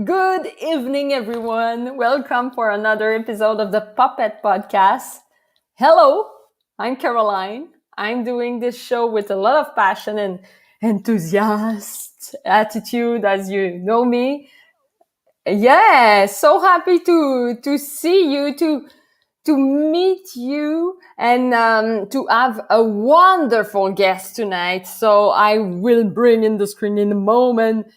Good evening, everyone. Welcome for another episode of the Puppet Podcast. Hello, I'm Caroline. I'm doing this show with a lot of passion and enthusiast attitude, as you know me. Yeah, so happy to see you, to meet you, and to have a wonderful guest tonight. So I will bring in the screen in a moment.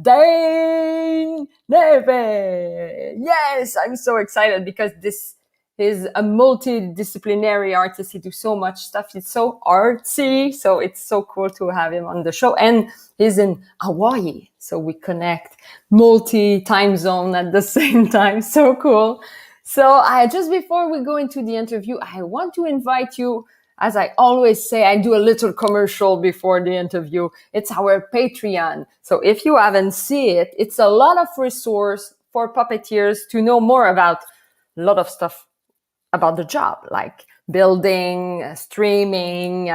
Dane Neves. Yes, I'm so excited because this is a multidisciplinary artist. He do so much stuff. He's so artsy. So it's so cool to have him on the show. And he's in Hawaii. So we connect multi-time zone at the same time. So cool. So just before we go into the interview, I want to invite you, as I always say, I do a little commercial before the interview. It's our Patreon. So if you haven't seen it, it's a lot of resource for puppeteers to know more about a lot of stuff about the job, like building, streaming,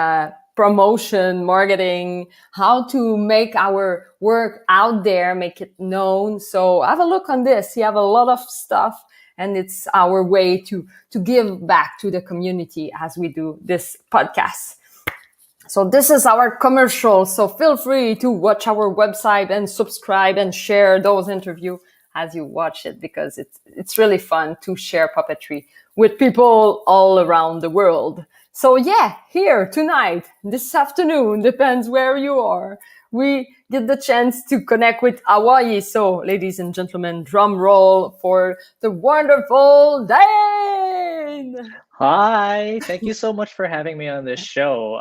promotion, marketing, how to make our work out there, make it known. So have a look on this. You have a lot of stuff. And it's our way to give back to the community as we do this podcast. So this is our commercial. So feel free to watch our website and subscribe and share those interviews as you watch it, because it's really fun to share puppetry with people all around the world. So yeah, here tonight, this afternoon, depends where you are, we get the chance to connect with Hawaii. So, ladies and gentlemen, drum roll for the wonderful Dane! Hi, thank you so much for having me on this show.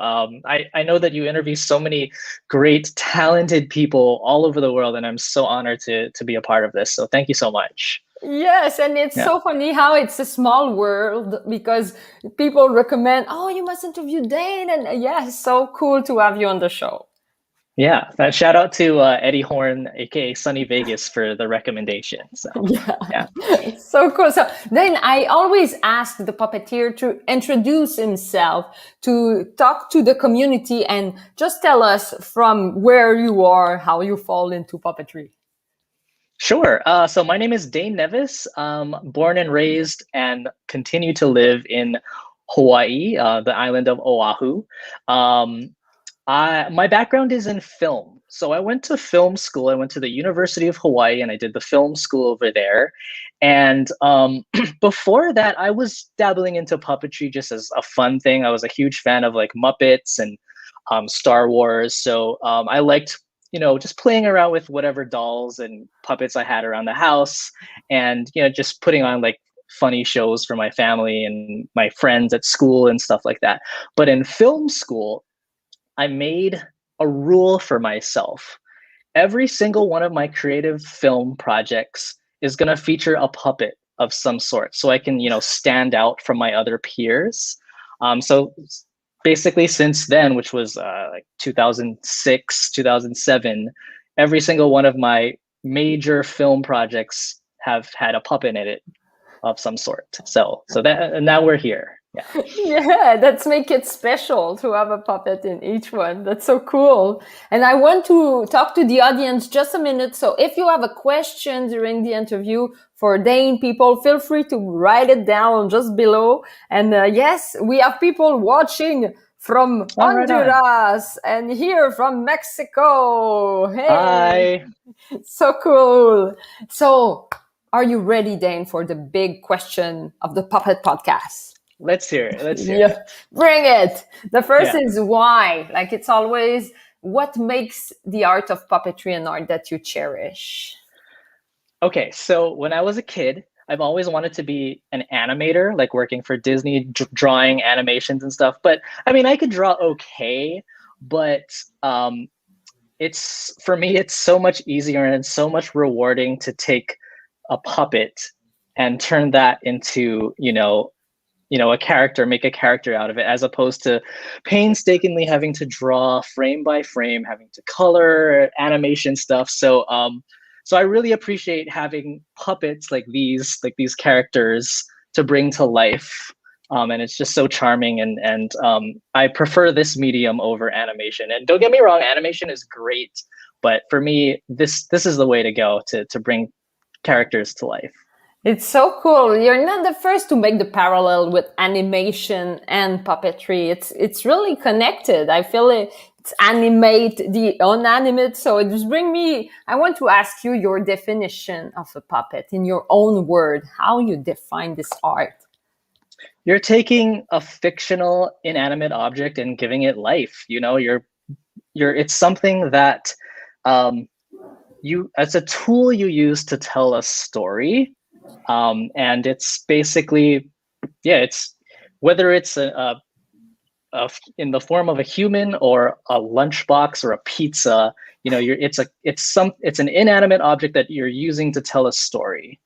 I know that you interview so many great, talented people all over the world, and I'm so honored to be a part of this. So thank you so much. Yes, and it's Yeah. so funny how it's a small world, because people recommend, oh, you must interview Dane. And yeah, it's so cool to have you on the show. Yeah, shout out to Eddie Horn, aka Sunny Vegas, for the recommendation. So, Yeah, yeah. so cool. So then I always ask the puppeteer to introduce himself, to talk to the community, and just tell us from where you are, how you fall into puppetry. Sure. So my name is Dane Neves. Born and raised and continue to live in Hawaii, the island of Oahu. Um, my background is in film. So I went to film school. I went to the University of Hawaii and I did the film school over there. And before that, I was dabbling into puppetry just as a fun thing. I was a huge fan of like Muppets and Star Wars. So I liked, just playing around with whatever dolls and puppets I had around the house and, just putting on like funny shows for my family and my friends at school and stuff like that. But in film school, I made a rule for myself. Every single one of my creative film projects is going to feature a puppet of some sort so I can, stand out from my other peers. So basically since then, which was like 2006, 2007, every single one of my major film projects have had a puppet in it of some sort. So that, and now we're here. Yeah. Yeah, that's make it special to have a puppet in each one. That's so cool. And I want to talk to the audience just a minute. So if you have a question during the interview for Dane people, feel free to write it down just below. And yes, we have people watching from Honduras and here from Mexico. Hey, Hi. so cool. So are you ready, Dane, for the big question of the Puppet Podcast? Let's hear it. Yeah, bring it. The first is why. Like, it's always what makes the art of puppetry an art that you cherish. Okay, so when I was a kid, I've always wanted to be an animator, like working for Disney, drawing animations and stuff. But I mean, I could draw okay, but it's for me, it's so much easier and it's so much rewarding to take a puppet and turn that into, a character, make a character out of it, as opposed to painstakingly having to draw frame by frame, having to color animation stuff. So I really appreciate having puppets like these characters to bring to life. And it's just so charming, and I prefer this medium over animation. And don't get me wrong, animation is great, but for me, this is the way to go to bring characters to life. It's so cool. You're not the first to make the parallel with animation and puppetry. It's really connected. I feel it's animate, the unanimate. So it just bring me. I want to ask you your definition of a puppet in your own word. How you define this art? You're taking a fictional inanimate object and giving it life. It's something that it's a tool you use to tell a story. And it's basically, it's whether it's in the form of a human or a lunchbox or a pizza, it's an inanimate object that you're using to tell a story.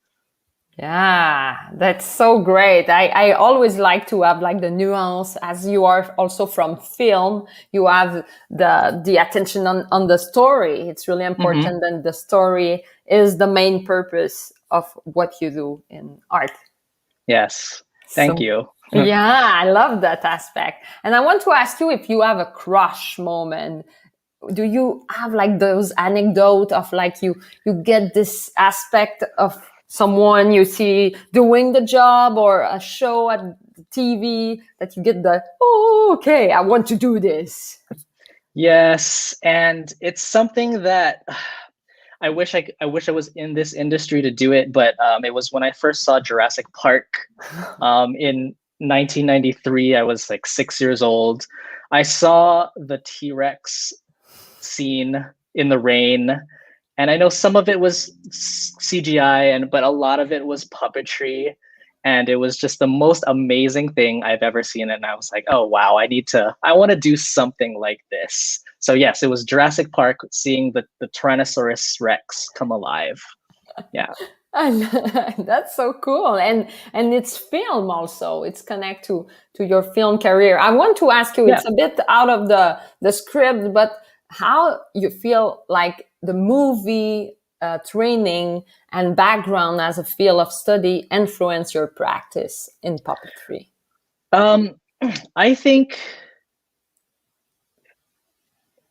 Yeah, that's so great. I always like to have like the nuance, as you are also from film, you have the attention on the story. It's really important that the story is the main purpose of what you do in art. Yes. Thank you. Yeah, I love that aspect. And I want to ask you if you have a crush moment. Do you have like those anecdotes of like you get this aspect of someone you see doing the job or a show at TV that you get okay, I want to do this? Yes, and it's something that I wish I was in this industry to do it, but it was when I first saw Jurassic Park in 1993. I was like 6 years old. I saw the T-Rex scene in the rain, and I know some of it was CGI, but a lot of it was puppetry, and it was just the most amazing thing I've ever seen. And I was like, oh wow, I want to do something like this. So yes, it was Jurassic Park, seeing the Tyrannosaurus Rex come alive. Yeah. That's so cool. And it's film also. It's connect to your film career. I want to ask you, it's a bit out of the script, but how you feel like the movie training and background as a field of study influence your practice in puppetry? I think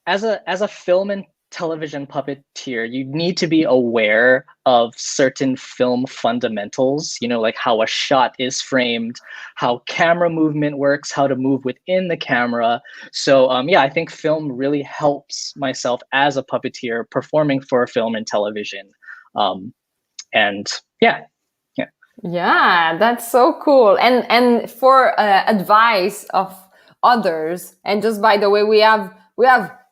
as a film and television puppeteer, you need to be aware of certain film fundamentals, like how a shot is framed, how camera movement works, how to move within the camera. So I think film really helps myself as a puppeteer performing for film and television. Yeah, that's so cool. And for advice of others, and just by the way, we have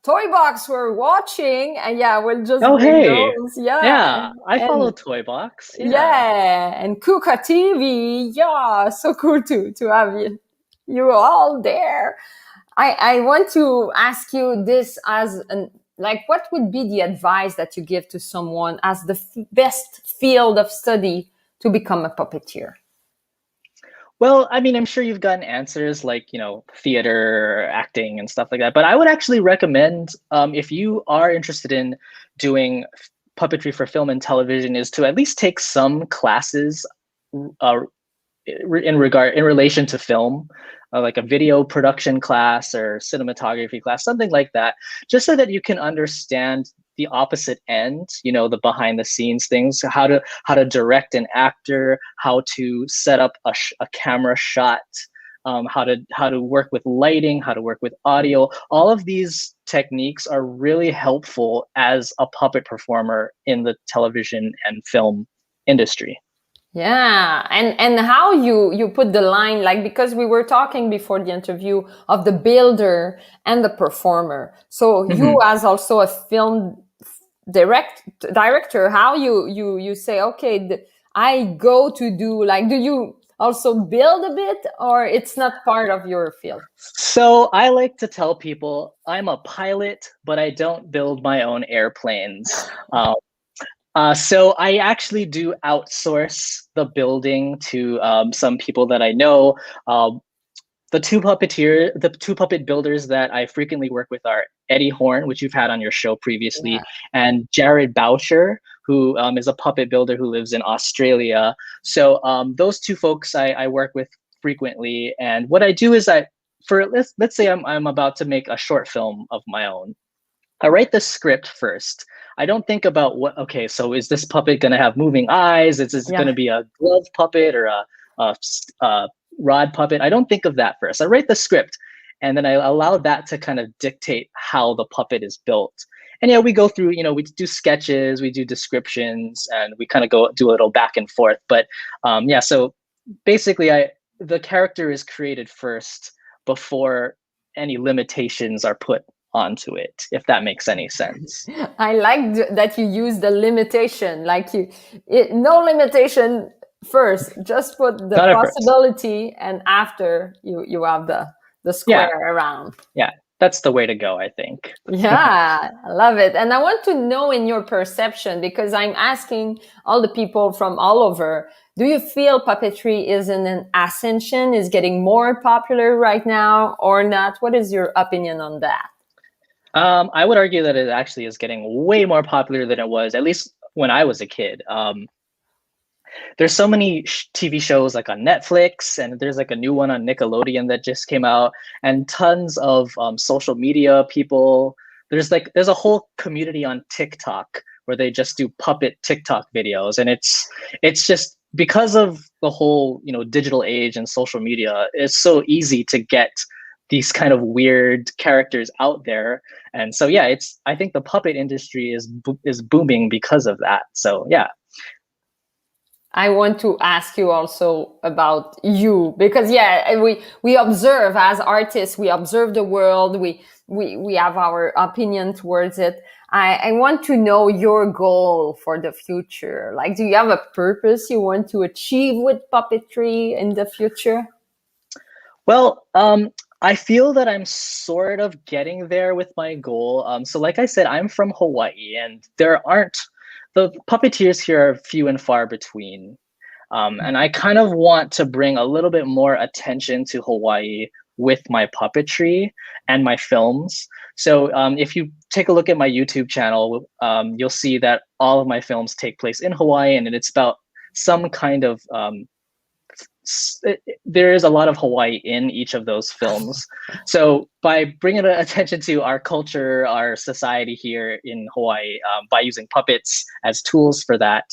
Toy Box we're watching, and we'll just bring those. Yeah, I follow Toy Box. Yeah, and Kuka TV. Yeah, so cool to have you all there. I want to ask you this as what would be the advice that you give to someone as the best field of study to become a puppeteer? Well, I mean, I'm sure you've gotten answers like, theater, acting, and stuff like that. But I would actually recommend, if you are interested in doing puppetry for film and television, is to at least take some classes in relation to film, like a video production class or cinematography class, something like that, just so that you can understand the opposite end, the behind the scenes things, how to direct an actor, how to set up a camera shot, how to work with lighting, how to work with audio. All of these techniques are really helpful as a puppet performer in the television and film industry. Yeah, and how you put the line, like, because we were talking before the interview of the builder and the performer. So you as also a film director, how you say, okay, I go to do, like, do you also build a bit, or it's not part of your field? So I like to tell people I'm a pilot, but I don't build my own airplanes. So I actually do outsource the building to some people that I know. The two puppet builders that I frequently work with are Eddie Horn, which you've had on your show previously, and Jared Boucher, who is a puppet builder who lives in Australia. So those two folks I work with frequently. And what I do is let's say I'm about to make a short film of my own. I write the script first. I don't think about what, okay, so is this puppet going to have moving eyes? Is this going to Yeah. be a glove puppet or a rod puppet? I don't think of that first. I write the script and then I allow that to kind of dictate how the puppet is built. And yeah, we go through, we do sketches, we do descriptions, and we kind of go do a little back and forth. But yeah, so basically the character is created first before any limitations are put onto it, if that makes any sense. I like that you use the limitation, like no limitation first, just put the Not at first. possibility, and after you have the Yeah, square around. yeah, that's the way to go, I think. Yeah, I love it. And I want to know in your perception, because I'm asking all the people from all over, do you feel puppetry is in an ascension, is getting more popular right now or not? What is your opinion on that? I would argue that it actually is getting way more popular than it was, at least when I was a kid. There's so many TV shows like on Netflix, and there's like a new one on Nickelodeon that just came out, and tons of social media people. There's a whole community on TikTok where they just do puppet TikTok videos, and it's just because of the whole digital age and social media. It's so easy to get these kind of weird characters out there, and so yeah, I think the puppet industry is booming because of that. So yeah. I want to ask you also about you, because yeah, we observe as artists, we observe the world, we have our opinion towards it. I want to know your goal for the future. Like, do you have a purpose you want to achieve with puppetry in the future? Well, I feel that I'm sort of getting there with my goal. So like I said, I'm from Hawaii, and the puppeteers here are few and far between. And I kind of want to bring a little bit more attention to Hawaii with my puppetry and my films. So if you take a look at my YouTube channel, you'll see that all of my films take place in Hawaii, and it's about some kind of there is a lot of Hawaii in each of those films. So by bringing attention to our culture, our society here in Hawaii, by using puppets as tools for that,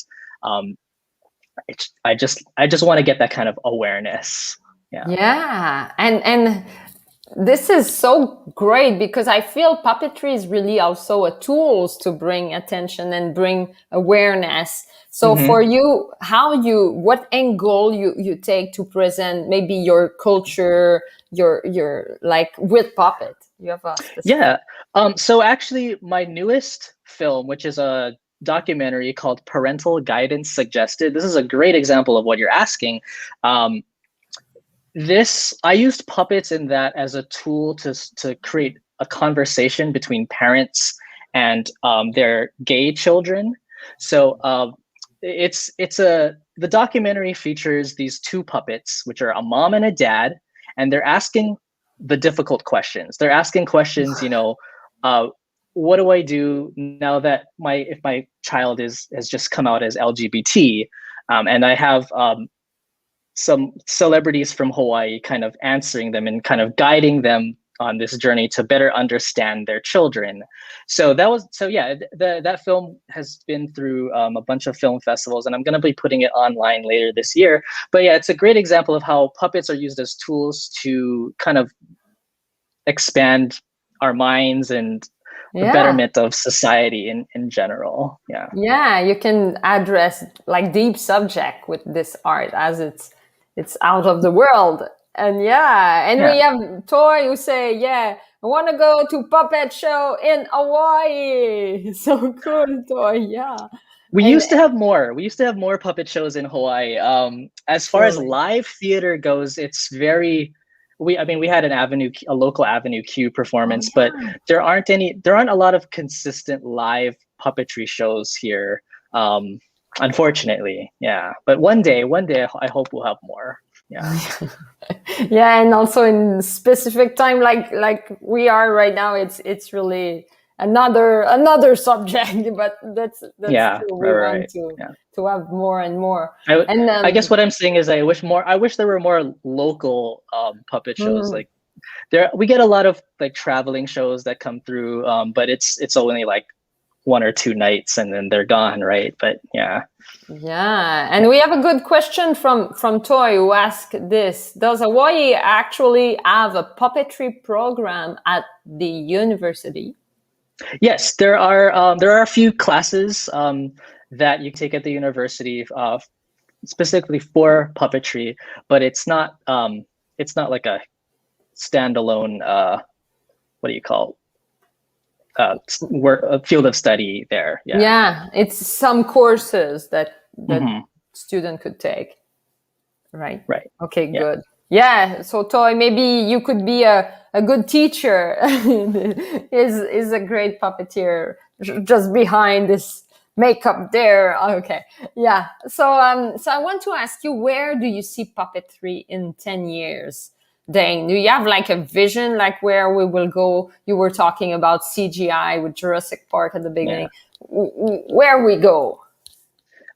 I just want to get that kind of awareness. Yeah. Yeah, and this is so great, because I feel puppetry is really also a tools to bring attention and bring awareness. So Mm-hmm. for you, what angle you take to present maybe your culture, your like with puppet? You have a specific. Yeah. So actually, my newest film, which is a documentary called Parental Guidance Suggested, this is a great example of what you're asking. I used puppets in that as a tool to create a conversation between parents and their gay children. So the documentary features these two puppets, which are a mom and a dad, and they're asking the difficult questions. They're asking questions, what do I do now that if my child has just come out as LGBT, and I have some celebrities from Hawaii kind of answering them and kind of guiding them on this journey to better understand their children. So that film has been through a bunch of film festivals, and I'm going to be putting it online later this year. But yeah, it's a great example of how puppets are used as tools to kind of expand our minds and the Yeah. betterment of society in general. Yeah. Yeah, you can address like deep subject with this art, as it's out of the world. And yeah, and Yeah. we have Toy who say, yeah, I want to go to puppet show in Hawaii. So cool, Toy. Yeah. We And used to have more. We used to have more puppet shows in Hawaii. As far as really, live theater goes, it's very. We had a local Avenue Q oh performance, but yeah. there aren't a lot of consistent live puppetry shows here. Unfortunately, yeah. But one day, I hope we'll have more. Yeah. Yeah, and also in specific time, like we are right now, it's really another subject. But that's Yeah. true. Right. We Right. want Right. Yeah. to have more and more. I And I guess what I'm saying is I wish there were more local puppet shows. mm, Like There we get a lot of like traveling shows that come through, but it's only like 1 or 2 nights and then they're gone, right? But yeah. Yeah, and we have a good question from Toy who asked this: does Hawaii actually have a puppetry program at the university? Yes, there are a few classes that you take at the university specifically for puppetry, but it's not like a standalone what do you call work a field of study there. Yeah. Yeah, it's some courses that Hmm. student could take, right? Right. Okay, Yeah. good. Yeah, so Toy, maybe you could be a good teacher. Is a great puppeteer just behind this makeup there. Okay, yeah. So I want to ask you, where do you see puppetry in 10 years? Dane, do you have like a vision, like where we will go? You were talking about CGI with Jurassic Park at the Yeah. beginning. Where we go?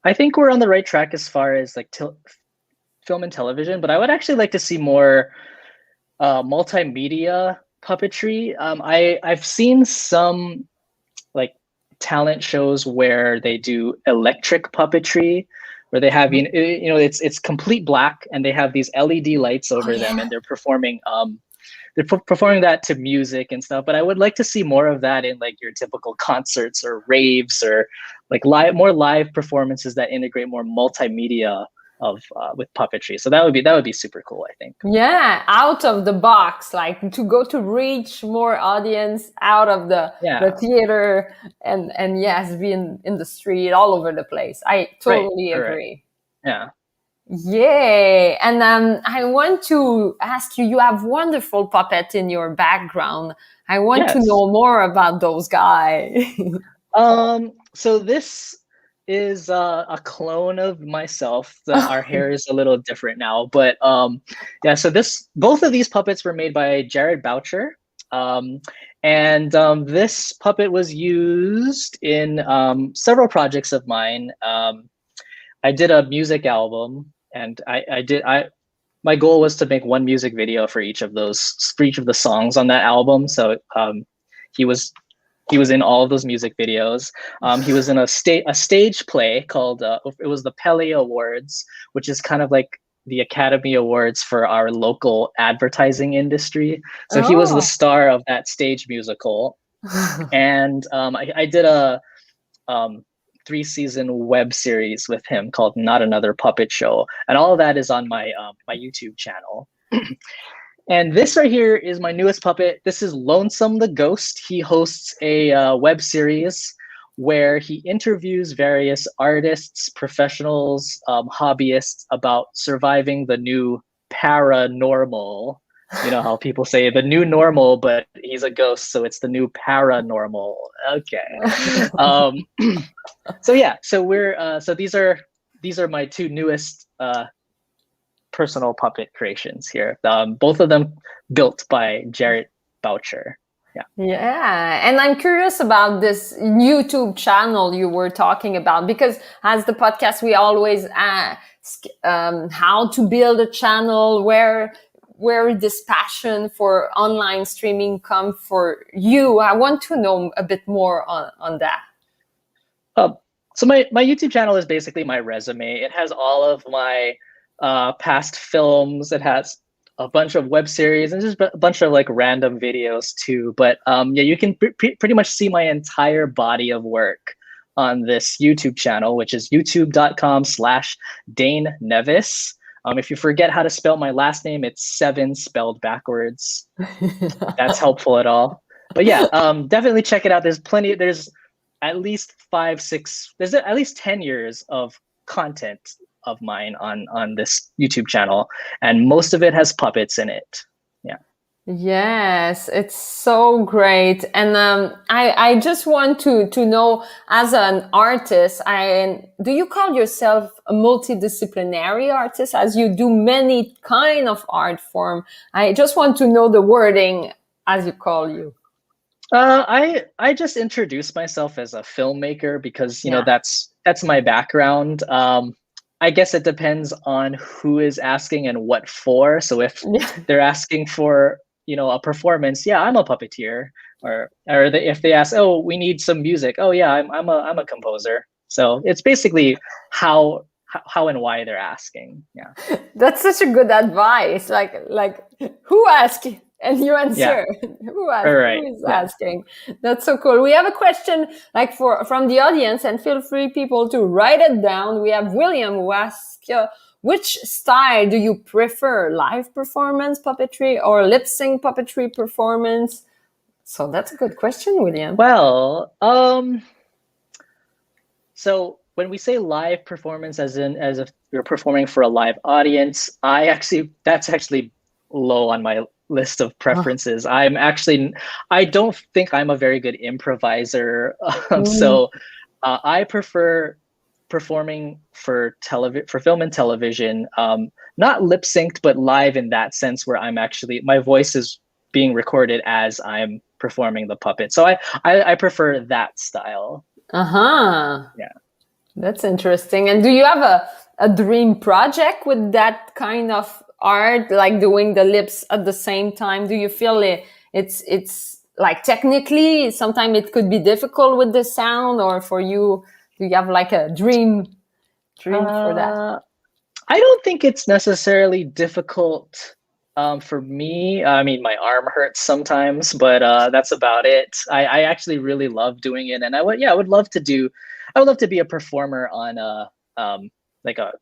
I think we're on the right track as far as like film and television, but I would actually like to see more multimedia puppetry. I've seen some like talent shows where they do electric puppetry, where they have it's complete black and they have these LED lights Oh over them yeah. and they're performing that to music and stuff. But I would like to see more of that in like your typical concerts or raves or like more live performances that integrate more multimedia of with puppetry. So that would be super cool, I think. Yeah, out of the box, like to go to reach more audience out of the Yeah. theater and yes, be in the street all over the place. I Right. totally Right. agree. Yeah. Yay. And I want to ask you, you have wonderful puppet in your background. I want to Yes. know more about those guys. So this is a clone of myself. Our hair is a little different now, but yeah. So both of these puppets were made by Jared Boucher, um, and this puppet was used in several projects of mine. I did a music album, and I my goal was to make one music video for each of the songs on that album. So he was he was in all of those music videos. He was in a stage play called it was the Pele Awards, which is kind of like the Academy Awards for our local advertising industry. So he was the Oh. star of that stage musical, and I did a um, 3-season web series with him called Not Another Puppet Show, and all of that is on my YouTube channel. And this right here is my newest puppet. This is Lonesome the Ghost. He hosts a web series where he interviews various artists, professionals, hobbyists about surviving the new paranormal. You know how people say the new normal, but he's a ghost, so it's the new paranormal. Okay. So yeah, so these are my two newest personal puppet creations here. Both of them built by Jarrett Boucher. Yeah. Yeah, and I'm curious about this YouTube channel you were talking about because as the podcast, we always ask how to build a channel, where this passion for online streaming come for you. I want to know a bit more on that. Uh, so my YouTube channel is basically my resume. It has all of my past films. It has a bunch of web series and just a bunch of like random videos too. But yeah, you can pretty much see my entire body of work on this YouTube channel, which is youtube.com/Dane Neves. If you forget how to spell my last name, it's 7 spelled backwards. If that's helpful at all. But yeah, definitely check it out. There's at least 5, 6, there's at least 10 years of content of mine on this YouTube channel, and most of it has puppets in it. Yeah. Yes, it's so great. And I just want to know, as an artist, do you call yourself a multidisciplinary artist as you do many kind of art form? I just want to know the wording as you call you. I just introduce myself as a filmmaker because Yeah. that's my background. I guess it depends on who is asking and what for. So if Yeah. they're asking for a performance, yeah, I'm a puppeteer. Or if they ask, oh, we need some music, oh yeah, I'm a composer. So it's basically how and why they're asking. Yeah. That's such a good advice. Like who asked and you Yeah. answer. Who All asked? right. Who is Yeah. asking? That's so cool. We have a question like from the audience, and feel free people to write it down. We have William who asks, which style do you prefer? Live performance puppetry or lip sync puppetry performance? So that's a good question, William. Well, so when we say live performance, as if you're performing for a live audience, that's actually low on my list of Oh. preferences. I don't think I'm a very good improviser. Mm. So I prefer performing for film and television, not lip synced, but live in that sense where my voice is being recorded as I'm performing the puppet. So I prefer that style. Uh-huh. Yeah. That's interesting. And do you have a dream project with that kind of art, like doing the lips at the same time? Do you feel it's like technically sometimes it could be difficult with the sound, or for you, do you have like a dream for that? Uh, I don't think it's necessarily difficult for me. I mean, my arm hurts sometimes, but that's about it. I actually really love doing it, and I would love to do. I would love to be a performer on like a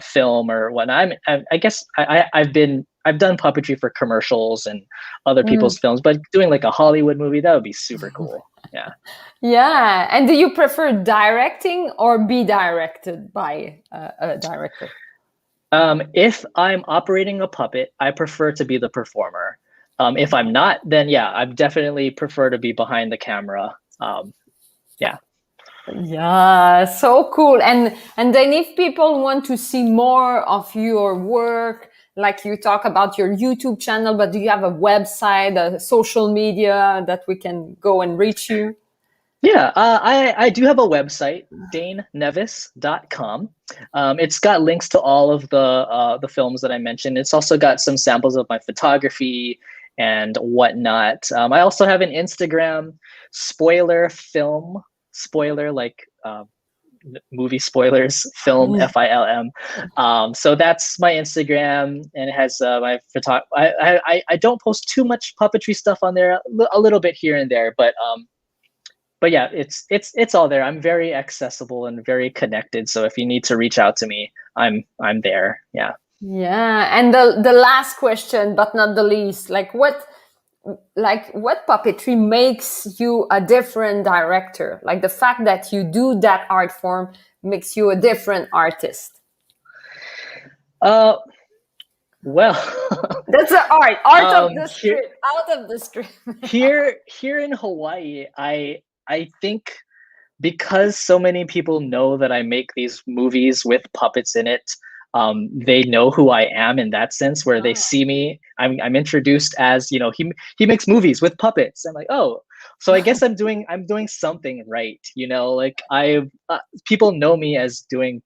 film or whatnot. I guess I've done puppetry for commercials and other Mm. people's films, but doing like a Hollywood movie, that would be super cool. Yeah. Yeah. And do you prefer directing or be directed by a director? If I'm operating a puppet, I prefer to be the performer. If I'm not, then yeah, I definitely prefer to be behind the camera. Yeah. Yeah, so cool. And then if people want to see more of your work, like you talk about your YouTube channel, but do you have a website, a social media that we can go and reach you? Yeah, I do have a website, daneneves.com. It's got links to all of the films that I mentioned. It's also got some samples of my photography and whatnot. I also have an Instagram, spoiler film, spoiler like movie spoilers, film film. So that's my Instagram, and it has my photo. I don't post too much puppetry stuff on there, a little bit here and there, but yeah, it's all there. I'm very accessible and very connected. So if you need to reach out to me, I'm there. Yeah. Yeah. And the last question, but not the least, what puppetry makes you a different director? Like the fact that you do that art form makes you a different artist. Uh, well, That's the art of the here script, out of the script. here in Hawaii, I think because so many people know that I make these movies with puppets in it, they know who I am in that sense, where they see me. I'm introduced as, he makes movies with puppets. I'm like, oh, so I guess I'm doing something right. Like people know me as being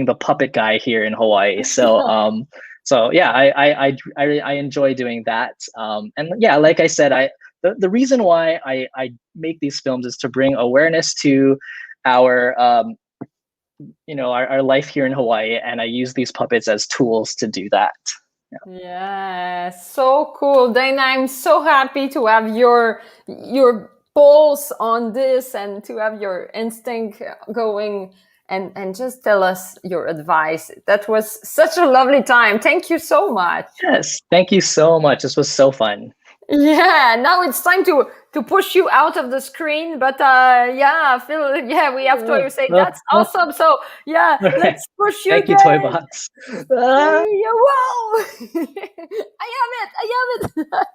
the puppet guy here in Hawaii. So yeah, I enjoy doing that. And yeah, like I said, the reason why I make these films is to bring awareness to our our life here in Hawaii, and I use these puppets as tools to do that. Yeah, so cool. Dana, I'm so happy to have your pulse on this and to have your instinct going and just tell us your advice. That was such a lovely time. Thank you so much. Yes, thank you so much. This was so fun. Yeah, now it's time to push you out of the screen. But yeah, Phil, yeah, we have to say that's awesome. So yeah, All right. let's push you Thank you, Toy again. Box. Yeah, wow! I have it.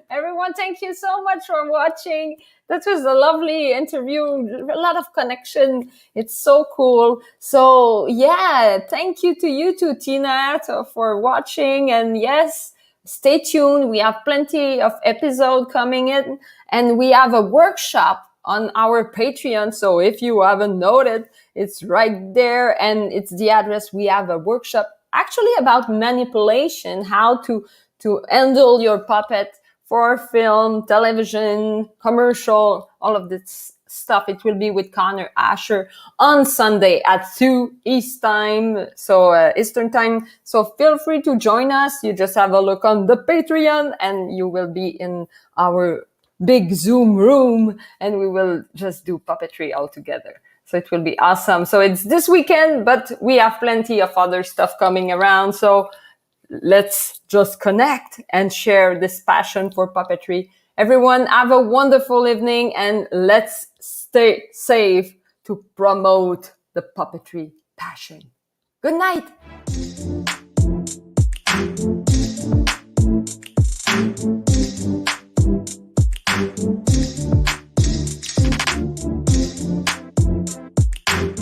Everyone, thank you so much for watching. That was a lovely interview, a lot of connection. It's so cool. So yeah, thank you to you too, Tina, for watching. And yes, stay tuned. We have plenty of episodes coming in, and we have a workshop on our Patreon. So if you haven't noted, it's right there, and it's the address. We have a workshop actually about manipulation, how to handle your puppet for film, television, commercial, all of this stuff. It will be with Connor Asher on Sunday at 2 East time, so Eastern time. So feel free to join us. You just have a look on the Patreon and you will be in our big Zoom room and we will just do puppetry all together. So it will be awesome. So it's this weekend, but we have plenty of other stuff coming around. So let's just connect and share this passion for puppetry. Everyone have a wonderful evening and let's stay safe to promote the puppetry passion. Good night.